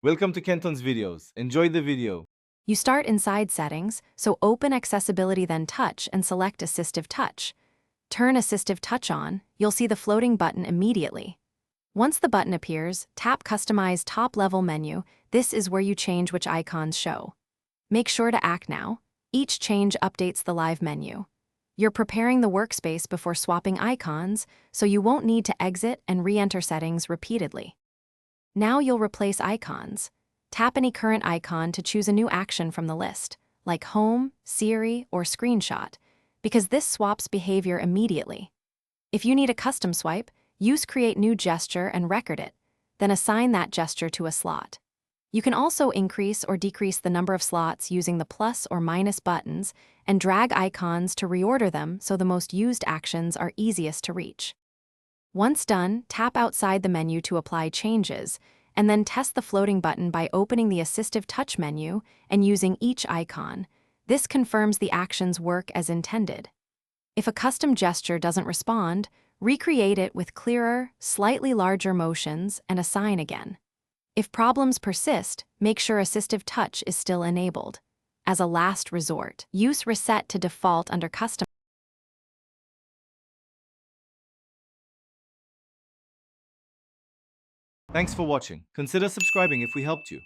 Welcome to Kenton's videos. Enjoy the video. You start inside Settings, so open Accessibility then Touch and select Assistive Touch. Turn Assistive Touch on, you'll see the floating button immediately. Once the button appears, tap Customize Top-Level menu. This is where you change which icons show. Make sure to act now. Each change updates the live menu. You're preparing the workspace before swapping icons, so you won't need to exit and re-enter settings repeatedly. Now you'll replace icons. Tap any current icon to choose a new action from the list, like Home, Siri, or Screenshot, because this swaps behavior immediately. If you need a custom swipe, use Create New Gesture and record it, then assign that gesture to a slot. You can also increase or decrease the number of slots using the plus or minus buttons and drag icons to reorder them so the most used actions are easiest to reach. Once done, tap outside the menu to apply changes, and then test the floating button by opening the Assistive Touch menu and using each icon. This confirms the actions work as intended. If a custom gesture doesn't respond, recreate it with clearer, slightly larger motions and assign again. If problems persist, make sure Assistive Touch is still enabled. As a last resort, use Reset to default under Custom. Thanks for watching. Consider subscribing if we helped you.